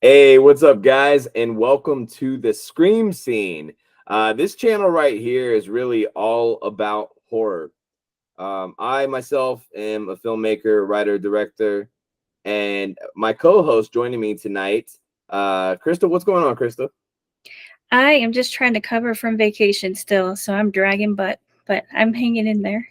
Hey, what's up, guys? And welcome to the Scream Scene. This channel right here is really all about horror. I myself am a filmmaker, writer, director, and my co-host joining me tonight, Crystal. What's going on, Crystal? I am just trying to cover from vacation still, so I'm dragging butt, but I'm hanging in there.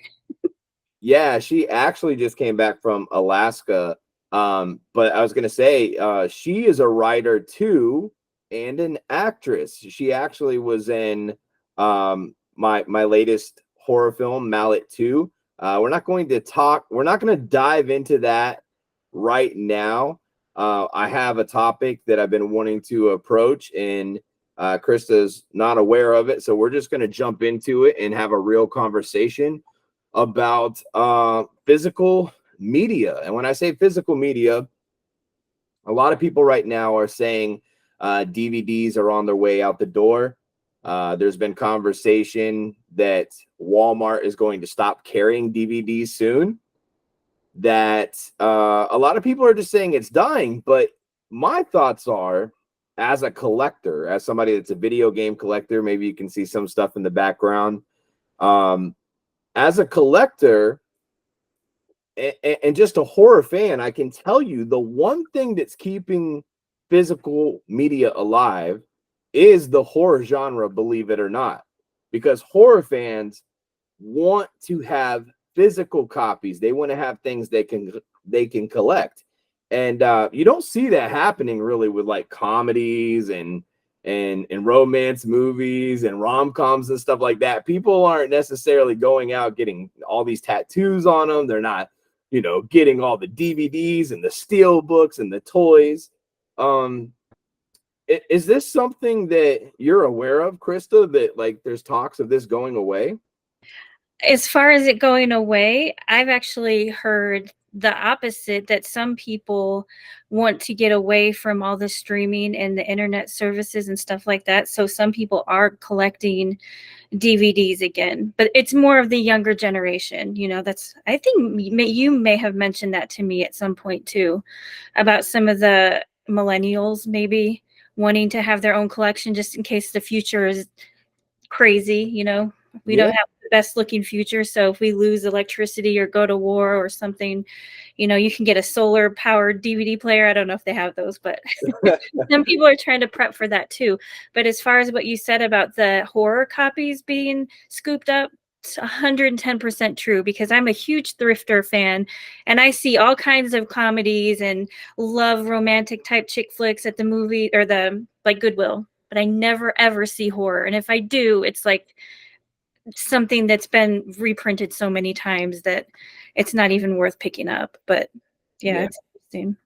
Yeah, she actually just came back from Alaska. But I was gonna say, she is a writer too and an actress. She actually was in my latest horror film, Mallet 2. We're not gonna dive into that right now. I have a topic that I've been wanting to approach, and Krista's not aware of it, so we're just gonna jump into it and have a real conversation about physical media. And when I say physical media, a lot of people right now are saying DVDs are on their way out the door. There's been conversation that Walmart is going to stop carrying DVDs soon. That a lot of people are just saying it's dying. But my thoughts are, as a collector, as somebody that's a video game collector, maybe you can see some stuff in the background. Um, as a collector, and just a horror fan, I can tell you the one thing that's keeping physical media alive is the horror genre, believe it or not, because horror fans want to have physical copies. They want to have things they can collect, and you don't see that happening really with like comedies and romance movies and rom-coms and stuff like that. People aren't necessarily going out getting all these tattoos on them. They're not, getting all the DVDs and the steel books and the toys. Um, is this something that you're aware of, Krista, that like there's talks of this going away? As far as it going away, I've actually heard the opposite, that some people want to get away from all the streaming and the internet services and stuff like that. So some people are collecting DVDs again, but it's more of the younger generation. That's, I think you may have mentioned that to me at some point too, about some of the millennials maybe wanting to have their own collection just in case the future is crazy. We don't Yeah. have the best looking future, so if we lose electricity or go to war or something, you can get a solar powered DVD player. I don't know if they have those, but some people are trying to prep for that too. But as far as what you said about the horror copies being scooped up, it's 110% true, because I'm a huge thrifter fan and I see all kinds of comedies and love romantic type chick flicks at the movie or the like Goodwill, but I never ever see horror. And if I do, it's like something that's been reprinted so many times that it's not even worth picking up. But yeah, Yeah. it's interesting.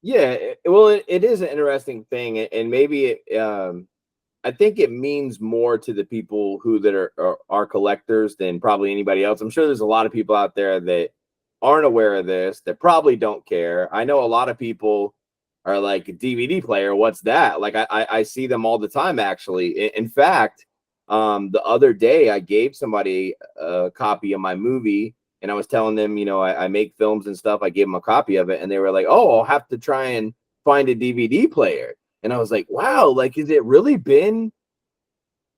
Yeah, well, it is an interesting thing, and maybe I think it means more to the people who that are collectors than probably anybody else. I'm sure there's a lot of people out there that aren't aware of this, that probably don't care. I know a lot of people are like, a DVD player, what's that? Like I see them all the time, actually. In fact, the other day I gave somebody a copy of my movie, and I was telling them, I make films and stuff. I gave them a copy of it, and they were like, "Oh, I'll have to try and find a DVD player." And I was like, "Wow, like, has it really been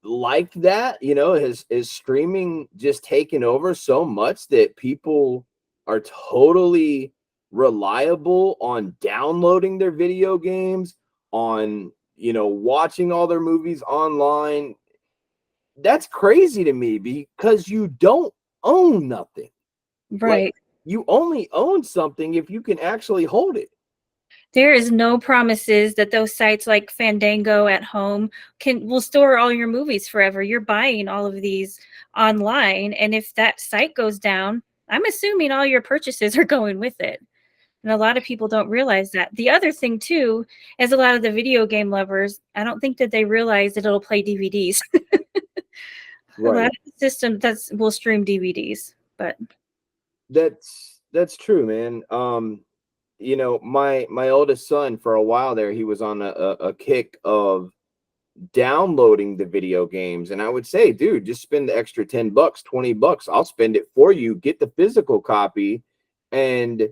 like that? Is streaming just taken over so much that people are totally reliable on downloading their video games, on, watching all their movies online? That's crazy to me because you don't own nothing. Like, Right. you only own something if you can actually hold it. There is no promises that those sites like Fandango at home will store all your movies forever. You're buying all of these online, and if that site goes down, I'm assuming all your purchases are going with it. And a lot of people don't realize that. The other thing too is a lot of the video game lovers, I don't think that they realize that it'll play DVDs. A lot of Right. the systems that will stream DVDs, but That's true, man. My oldest son, for a while there, he was on a kick of downloading the video games, and I would say, dude, just spend the extra $10, $20. I'll spend it for you. Get the physical copy, and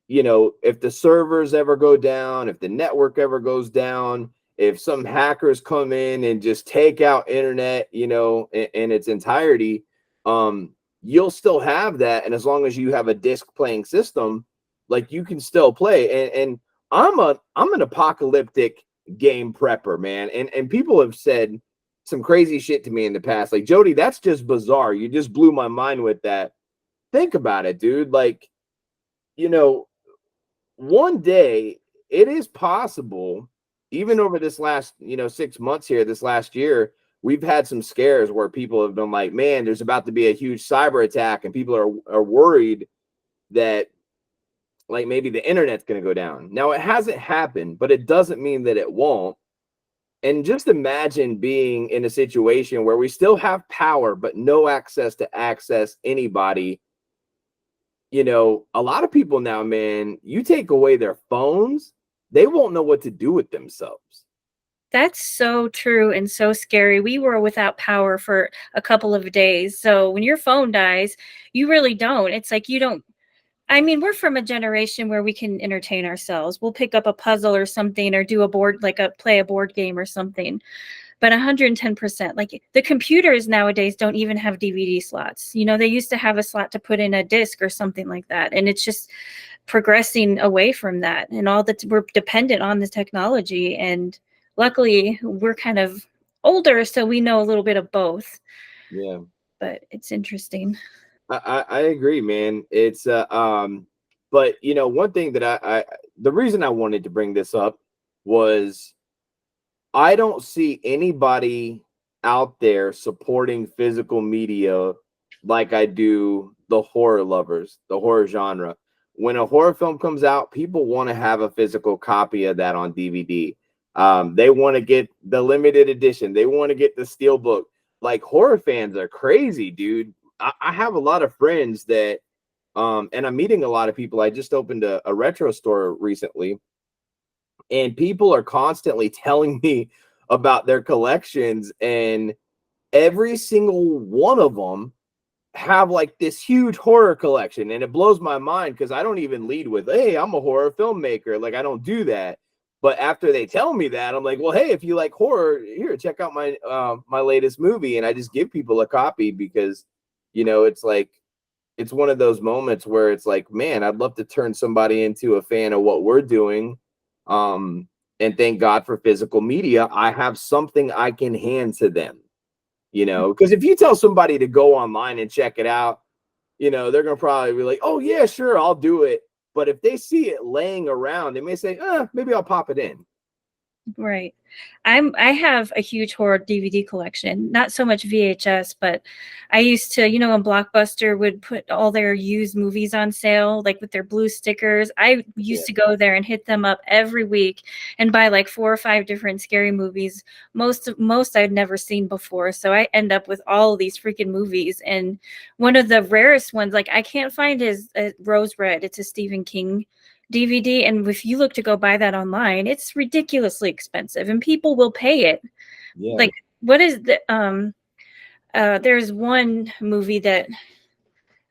you know, if the servers ever go down, if the network ever goes down, if some hackers come in and just take out internet, you know, in its entirety, you'll still have that. And as long as you have a disc playing system, like you can still play. And I'm an apocalyptic game prepper, man. And people have said some crazy shit to me in the past. Like, Jody, that's just bizarre. You just blew my mind with that. Think about it, dude. Like, you know, one day it is possible, even over this last, you know, 6 months here, this last year, we've had some scares where people have been like, man, there's about to be a huge cyber attack, and people are worried that like maybe the internet's going to go down. Now, it hasn't happened, but it doesn't mean that it won't. And just imagine being in a situation where we still have power, but no access to access anybody. You know, a lot of people now, man, you take away their phones, they won't know what to do with themselves. That's so true and so scary. We were without power for a couple of days. So when your phone dies, you really don't. It's like you don't. I mean, we're from a generation where we can entertain ourselves. We'll pick up a puzzle or something or do a board, like play a board game or something. But 110%, like the computers nowadays don't even have DVD slots. You know, they used to have a slot to put in a disc or something like that. And it's just progressing away from that. And all that, we're dependent on the technology. And luckily, we're kind of older, so we know a little bit of both. Yeah. But it's interesting. I agree, man. It's but you know, one thing that I the reason I wanted to bring this up was I don't see anybody out there supporting physical media like I do the horror lovers, the horror genre. When a horror film comes out, people want to have a physical copy of that on DVD. They want to get the limited edition. They want to get the steelbook. Like, horror fans are crazy, dude. I have a lot of friends that, and I'm meeting a lot of people. I just opened a retro store recently, and people are constantly telling me about their collections, and every single one of them have like this huge horror collection. And it blows my mind because I don't even lead with, hey, I'm a horror filmmaker. Like, I don't do that. But after they tell me that, I'm like, well, hey, if you like horror, here, check out my my latest movie. And I just give people a copy because, you know, it's like, it's one of those moments where it's like, man, I'd love to turn somebody into a fan of what we're doing. And thank God for physical media. I have something I can hand to them, you know, because if you tell somebody to go online and check it out, you know, they're going to probably be like, oh, yeah, sure, I'll do it. But if they see it laying around, they may say, maybe I'll pop it in. Right. I have a huge horror DVD collection, not so much VHS, but I used to, you know, when Blockbuster would put all their used movies on sale, like with their blue stickers, I used to go there and hit them up every week and buy like 4 or 5 different scary movies. Most I'd never seen before. So I end up with all of these freaking movies. And one of the rarest ones, like I can't find his Rose Red. It's a Stephen King DVD, and if you look to go buy that online, it's ridiculously expensive, and people will pay it. Yeah. Like, what is the there's one movie that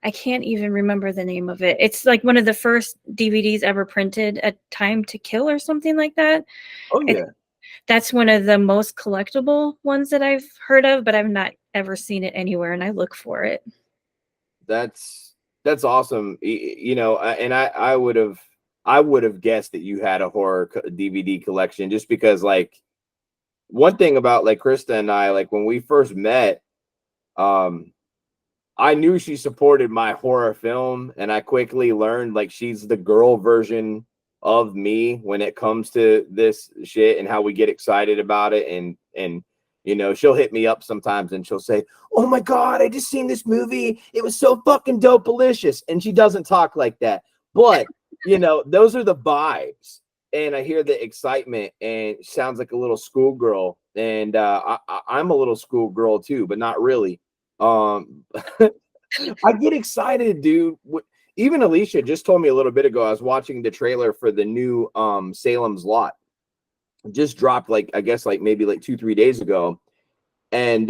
I can't even remember the name of it. It's like one of the first DVDs ever printed, A Time to Kill or something like that. Oh, yeah. That's one of the most collectible ones that I've heard of, but I've not ever seen it anywhere, and I look for it. That's awesome. You know, and I would have guessed that you had a horror DVD collection, just because, like, one thing about like Krista and I, like when we first met, I knew she supported my horror film, and I quickly learned like she's the girl version of me when it comes to this shit and how we get excited about it. And you know, she'll hit me up sometimes and she'll say, oh my God, I just seen this movie. It was so fucking dope-alicious. And she doesn't talk like that. But, you know, those are the vibes. And I hear the excitement, and it sounds like a little schoolgirl. And I'm a little schoolgirl too, but not really. I get excited, dude. Even Alicia just told me a little bit ago, I was watching the trailer for the new Salem's Lot. Just dropped, like, I guess like maybe like 2-3 days ago. And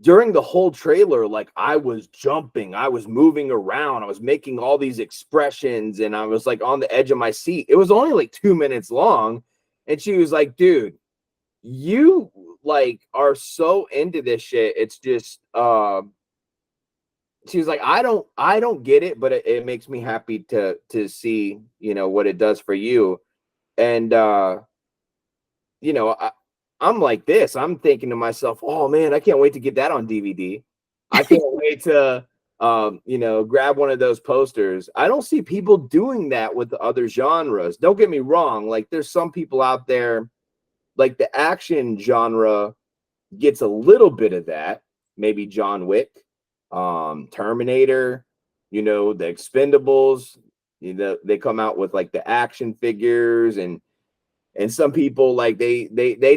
during the whole trailer, like I was jumping, I was moving around, I was making all these expressions, and I was like on the edge of my seat. It was only like 2 minutes long. And she was like, dude, you like are so into this shit. It's just she was like, I don't get it, but it makes me happy to see, what it does for you. And I'm like this. I'm thinking to myself, oh man, I can't wait to get that on DVD. I can't wait to grab one of those posters. I don't see people doing that with other genres. Don't get me wrong. Like there's some people out there, like the action genre gets a little bit of that. Maybe John Wick, Terminator, the Expendables. They come out with like the action figures, and some people like they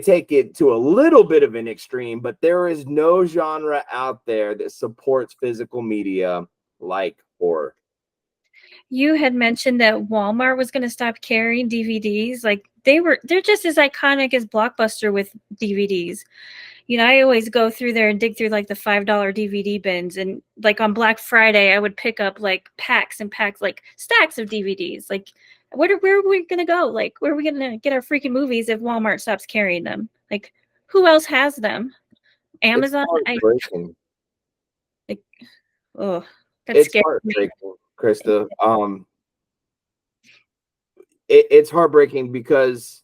take it to a little bit of an extreme, but there is no genre out there that supports physical media like horror. You had mentioned that Walmart was going to stop carrying DVDs. Like they're just as iconic as Blockbuster with DVDs. I always go through there and dig through like the $5 DVD bins, and like on Black Friday, I would pick up like packs and packs, like stacks of DVDs. Like, where are we gonna go? Like, where are we gonna get our freaking movies if Walmart stops carrying them? Like, who else has them? Amazon. Like, oh, that's It's scary. heartbreaking, Krista. It's heartbreaking because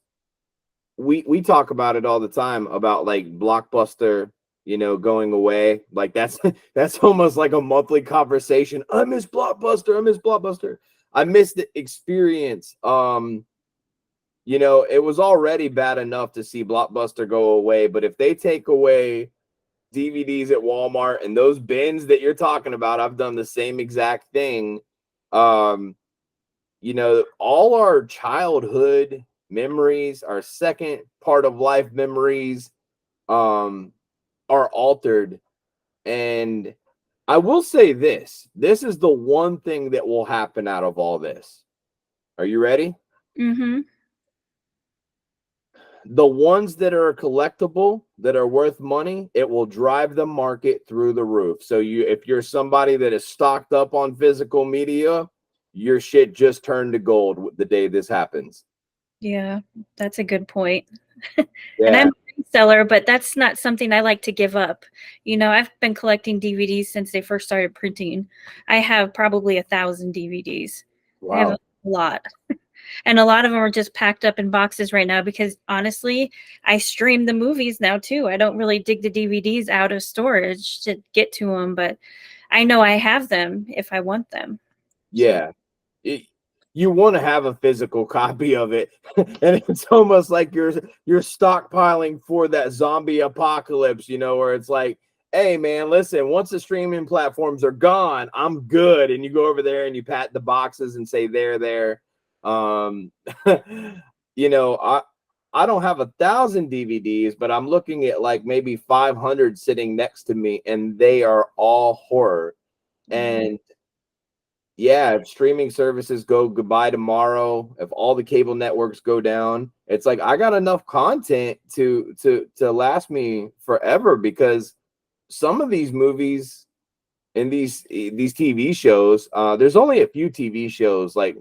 we talk about it all the time about like Blockbuster, going away. Like that's that's almost like a monthly conversation. I miss Blockbuster. I miss Blockbuster. I miss the experience. It was already bad enough to see Blockbuster go away, but if they take away DVDs at Walmart and those bins that you're talking about, I've done the same exact thing. All our childhood memories, our second part of life memories, are altered. And I will say this is the one thing that will happen out of all this. Are you ready? Mm-hmm. The ones that are collectible, that are worth money, it will drive the market through the roof. So if you're somebody that is stocked up on physical media, your shit just turned to gold the day this happens. Yeah, that's a good point. Yeah. And I'm a seller, but that's not something I like to give up. I've been collecting DVDs since they first started printing. I have probably 1,000 DVDs. Wow. I have a lot. And a lot of them are just packed up in boxes right now because honestly, I stream the movies now too. I don't really dig the DVDs out of storage to get to them, but I know I have them if I want them. Yeah. You want to have a physical copy of it. And it's almost like you're stockpiling for that zombie apocalypse, where it's like, hey man, listen, once the streaming platforms are gone, I'm good. And you go over there and you pat the boxes and say they're there. I don't have 1,000 DVDs, but I'm looking at like maybe 500 sitting next to me, and they are all horror. And yeah, if streaming services go goodbye tomorrow, if all the cable networks go down, it's like I got enough content to last me forever, because some of these movies and these TV shows, there's only a few TV shows like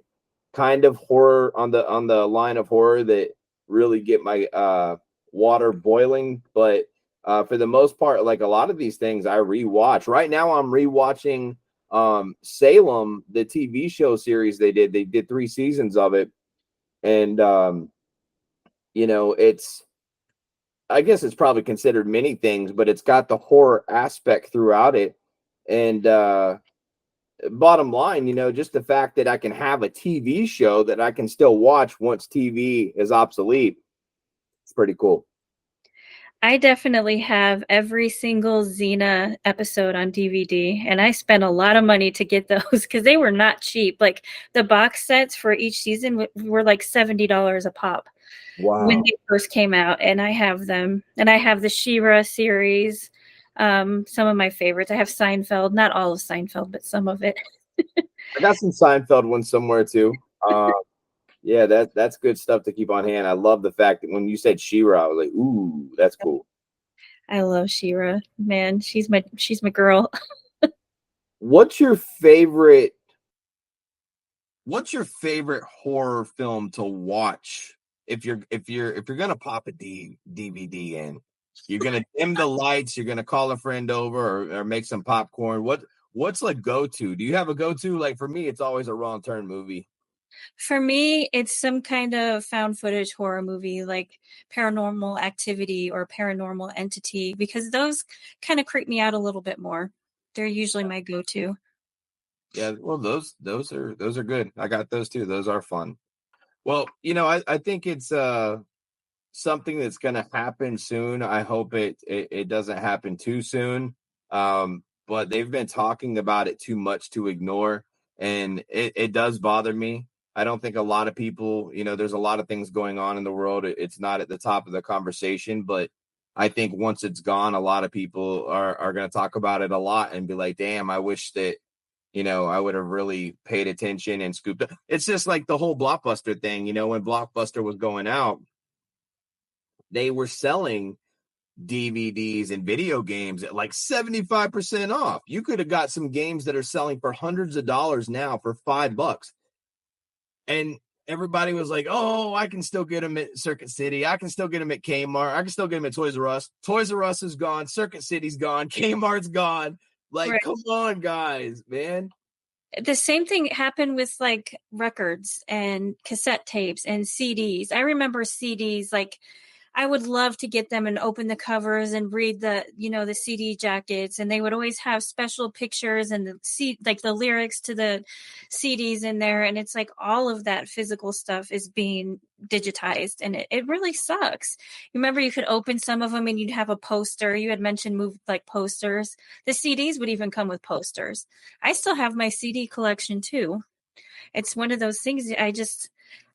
kind of horror on the line of horror that really get my water boiling, but for the most part, like a lot of these things I rewatch. Right now I'm rewatching Salem, the TV show series they did 3 seasons of it. And it's, I guess it's probably considered many things, but it's got the horror aspect throughout it. And bottom line, just the fact that I can have a TV show that I can still watch once TV is obsolete, it's pretty cool. I definitely have every single Xena episode on DVD, and I spent a lot of money to get those because they were not cheap. Like the box sets for each season were like $70 a pop. Wow. When they first came out, and I have them. And I have the She-Ra series, some of my favorites. I have Seinfeld, not all of Seinfeld, but some of it. I got some Seinfeld ones somewhere too. Yeah, that's good stuff to keep on hand. I love the fact that when you said She-Ra, I was like, ooh, that's cool. I love She-Ra. Man, she's my girl. What's your favorite horror film to watch if you're gonna pop a DVD in? You're gonna dim the lights, you're gonna call a friend over or make some popcorn. What's like go-to? Do you have a go-to? Like for me, it's always a Wrong Turn movie. For me, it's some kind of found footage horror movie like Paranormal Activity or Paranormal Entity, because those kind of creep me out a little bit more. They're usually my go-to. Yeah, well, those are good. I got those too. Those are fun. Well, I think it's something that's gonna happen soon. I hope it doesn't happen too soon. But they've been talking about it too much to ignore, and it does bother me. I don't think a lot of people, there's a lot of things going on in the world. It's not at the top of the conversation, but I think once it's gone, a lot of people are going to talk about it a lot and be like, damn, I wish that, I would have really paid attention and scooped up. It's just like the whole Blockbuster thing, when Blockbuster was going out, they were selling DVDs and video games at like 75% off. You could have got some games that are selling for hundreds of dollars now for $5. And everybody was like, oh, I can still get them at Circuit City. I can still get them at Kmart. I can still get them at Toys R Us. Toys R Us is gone. Circuit City's gone. Kmart's gone. Like, Right. come on, guys, man. The same thing happened with like records and cassette tapes and CDs. I remember CDs, like I would love to get them and open the covers and read the CD jackets, and they would always have special pictures and like the lyrics to the CDs in there. And it's like all of that physical stuff is being digitized, and it really sucks. Remember, you could open some of them and you'd have a poster. You had mentioned like posters. The CDs would even come with posters. I still have my CD collection too. It's one of those things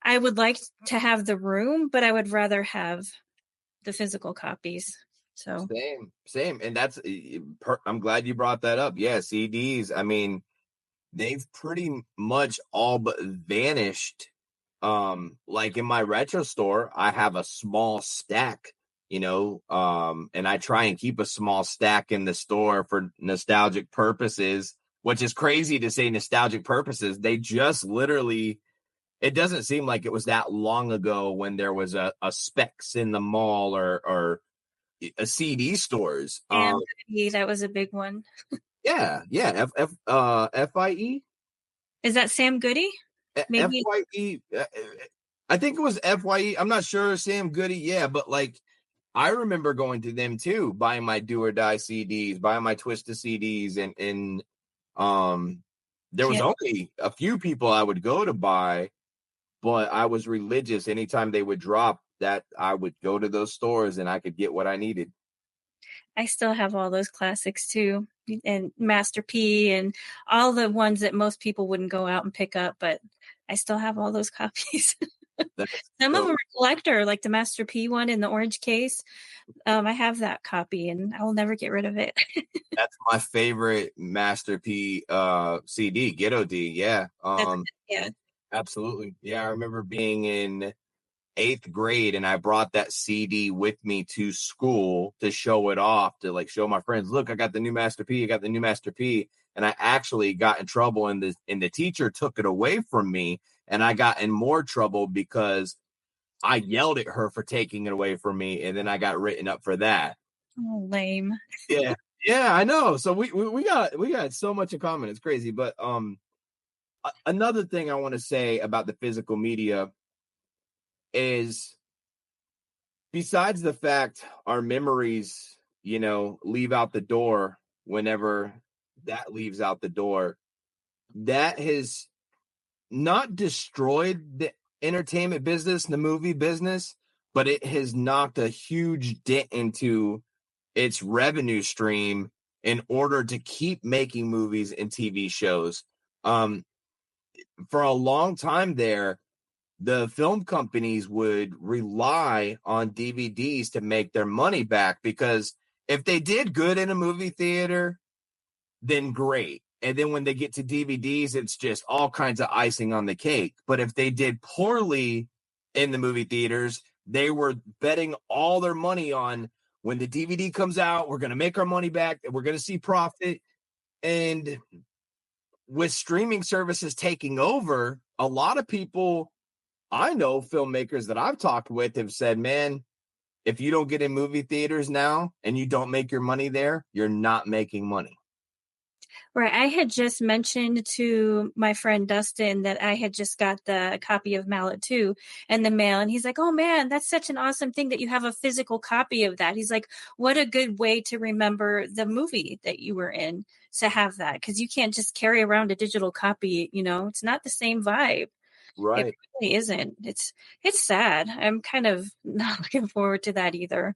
I would like to have the room, but I would rather have the physical copies. So Same. And I'm glad you brought that up. Yeah, CDs. I mean, they've pretty much all but vanished. Like in my retro store, I have a small stack, and I try and keep a small stack in the store for nostalgic purposes, which is crazy to say nostalgic purposes. They just literally, it doesn't seem like it was that long ago when there was a Specs in the mall or a CD stores. that was a big one. Yeah. FIE. Is that Sam Goody? Maybe. FYE. I think it was FYE. I'm not sure. Sam Goody. Yeah, but like I remember going to them too, buying my Do or Die CDs, buying my Twista CDs, and there was only a few people I would go to buy, but I was religious. Anytime they would drop that, I would go to those stores and I could get what I needed. I still have all those classics too, and Master P and all the ones that most people wouldn't go out and pick up, but I still have all those copies. Some of them are collector, like the Master P one in the orange case. I have that copy and I will never get rid of it. That's my favorite Master P CD, Ghetto D. Yeah. Yeah. Absolutely. Yeah. I remember being in 8th grade and I brought that CD with me to school to show it off, to like show my friends, look, I got the new Master P. I got the new Master P. And I actually got in trouble and the teacher took it away from me. And I got in more trouble because I yelled at her for taking it away from me. And then I got written up for that. Oh, lame. Yeah. Yeah, I know. So we got so much in common. It's crazy. But another thing I want to say about the physical media is, besides the fact our memories, leave out the door whenever that leaves out the door, that has not destroyed the entertainment business, the movie business, but it has knocked a huge dent into its revenue stream in order to keep making movies and TV shows. For a long time there, the film companies would rely on DVDs to make their money back, because if they did good in a movie theater, then great. And then when they get to DVDs, it's just all kinds of icing on the cake. But if they did poorly in the movie theaters, they were betting all their money on, when the DVD comes out, we're going to make our money back. We're going to see profit. And with streaming services taking over, a lot of people, I know filmmakers that I've talked with have said, man, if you don't get in movie theaters now and you don't make your money there, you're not making money. Right. I had just mentioned to my friend Dustin that I had just got the copy of Mallet 2 in the mail. And he's like, oh, man, that's such an awesome thing that you have a physical copy of that. He's like, what a good way to remember the movie that you were in to have that. Because you can't just carry around a digital copy. You know, it's not the same vibe. Right. It really isn't. It's sad. I'm kind of not looking forward to that either.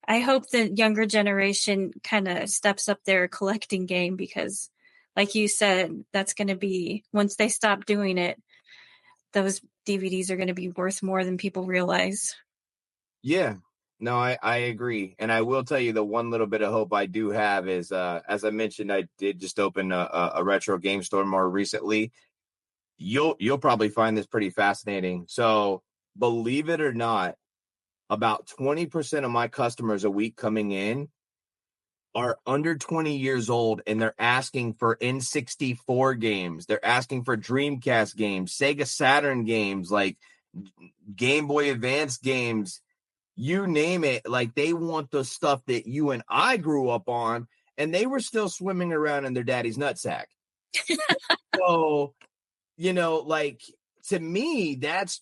I hope the younger generation kind of steps up their collecting game because, like you said, that's going to be, once they stop doing it, those DVDs are going to be worth more than people realize. Yeah, no, I agree. And I will tell you the one little bit of hope I do have is, as I mentioned, I did just open a retro game store more recently. You'll probably find this pretty fascinating. So believe it or not, about 20% of my customers a week coming in are under 20 years old, and they're asking for N64 games. They're asking for Dreamcast games, Sega Saturn games, like Game Boy Advance games, you name it. Like, they want the stuff that you and I grew up on, and they were still swimming around in their daddy's nutsack. So, you know, like, to me, that's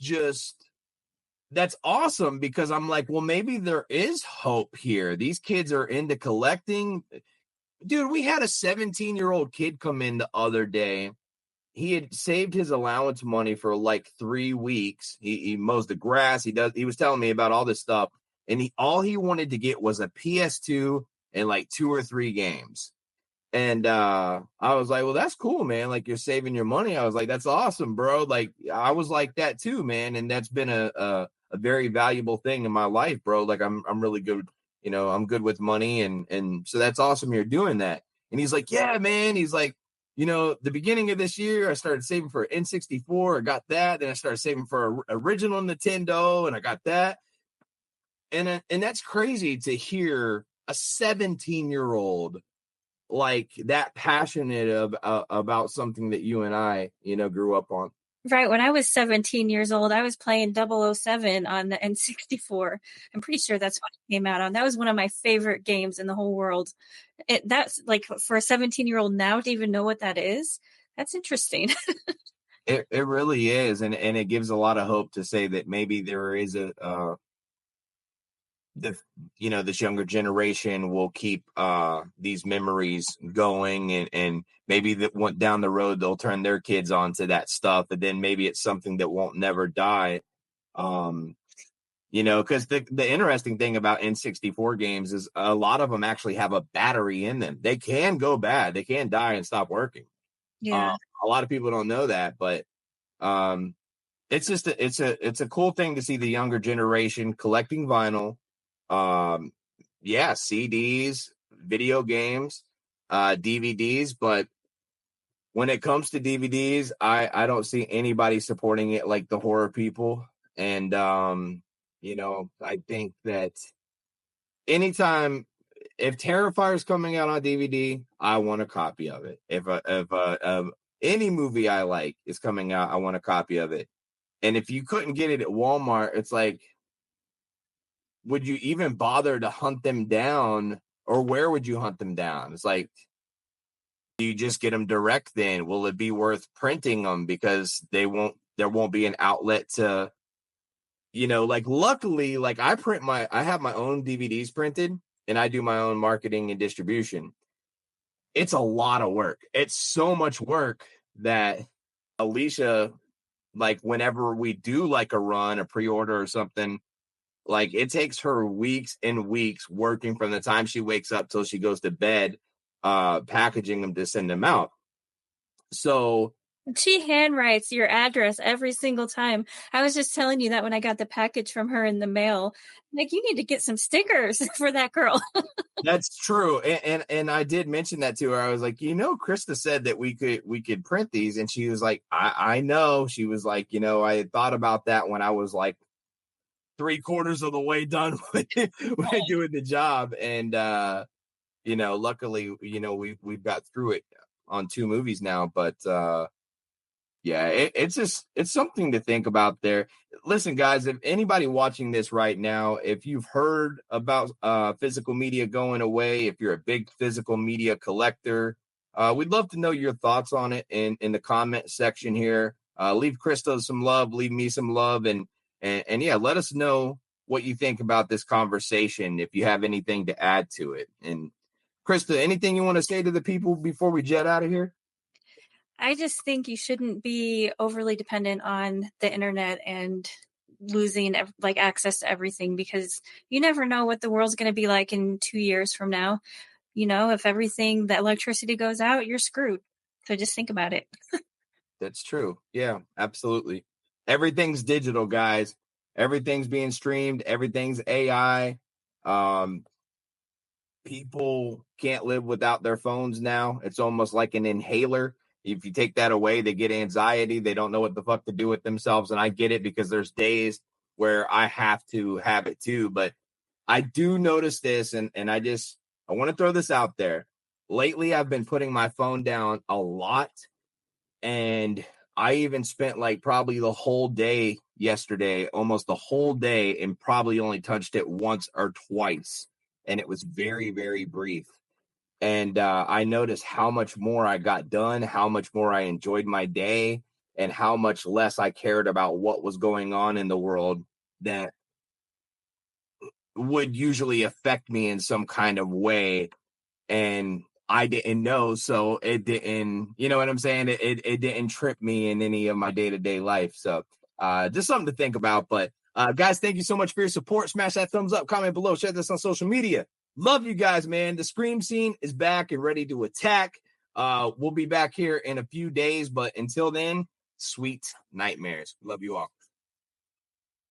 awesome because I'm like, well, maybe there is hope here. These kids are into collecting. Dude, we had a 17-year-old kid come in the other day. He had saved his allowance money for like 3 weeks. He mows the grass. He was telling me about all this stuff. And all he wanted to get was a PS2 and like 2 or 3 games. And I was like, well, that's cool, man. Like, you're saving your money. I was like, that's awesome, bro. Like, I was like that too, man. And that's been a very valuable thing in my life, bro. Like, I'm really good. You know, I'm good with money. And so that's awesome. You're doing that. And he's like, yeah, man. He's like, you know, the beginning of this year, I started saving for N64. I got that. Then I started saving for original Nintendo, and I got that. And that's crazy to hear a 17-year-old like that passionate about something that you and I, you know, grew up on. Right. When I was 17 years old, I was playing 007 on the N64. I'm pretty sure that's what it came out on. That was one of my favorite games in the whole world. That's like, for a 17-year-old now to even know what that is, that's interesting. It really is. And it gives a lot of hope to say that maybe there is this younger generation will keep these memories going, and maybe that went down the road, they'll turn their kids on to that stuff. And then maybe it's something that won't never die. You know, because the interesting thing about N64 games is a lot of them actually have a battery in them. They can go bad. They can die and stop working. Yeah. A lot of people don't know that, but it's just it's a cool thing to see the younger generation collecting vinyl. CDs, video games, DVDs, but when it comes to DVDs, I don't see anybody supporting it like the horror people. And you know, I think that anytime if Terrifier's coming out on DVD, I want a copy of it. If any movie I like is coming out, I want a copy of it. And if you couldn't get it at Walmart, it's like, would you even bother to hunt them down, or where would you hunt them down? It's like, do you just get them direct then? Will it be worth printing them because there won't be an outlet to, you know, like, luckily, like, I have my own DVDs printed and I do my own marketing and distribution. It's a lot of work. It's so much work that Alicia, like, whenever we do like a run, a pre-order or something, like, it takes her weeks and weeks working from the time she wakes up till she goes to bed, packaging them to send them out. So she handwrites your address every single time. I was just telling you that when I got the package from her in the mail. Like, you need to get some stickers for that girl. That's true. And I did mention that to her. I was like, you know, Krista said that we could print these. And she was like, I know. She was like, you know, I had thought about that when I was like 3/4 of the way done with doing the job. And, luckily, we've got through it on 2 movies now, but, yeah, it's something to think about there. Listen, guys, if anybody watching this right now, if you've heard about physical media going away, if you're a big physical media collector, we'd love to know your thoughts on it in the comment section here. Leave Krista some love, leave me some love, and yeah, let us know what you think about this conversation if you have anything to add to it. And Krista, anything you want to say to the people before we jet out of here? I just think you shouldn't be overly dependent on the internet and losing access to everything, because you never know what the world's going to be like in 2 years from now. If the electricity goes out, you're screwed. So just think about it. That's true. Yeah, absolutely. Everything's digital, guys. Everything's being streamed. Everything's AI. People can't live without their phones now. It's almost like an inhaler. If you take that away, they get anxiety. They don't know what the fuck to do with themselves. And I get it, because there's days where I have to have it too. But I do notice this, and I want to throw this out there. Lately, I've been putting my phone down a lot. And I even spent probably the whole day yesterday, almost the whole day, and probably only touched it once or twice. And it was very, very brief. And I noticed how much more I got done, how much more I enjoyed my day, and how much less I cared about what was going on in the world that would usually affect me in some kind of way. And I didn't know, so it didn't, you know what I'm saying? It didn't trip me in any of my day-to-day life. So just something to think about. But guys, thank you so much for your support. Smash that thumbs up, comment below, share this on social media. Love you guys, man. The Scream Scene is back and ready to attack. We'll be back here in a few days, but until then, sweet nightmares. Love you all.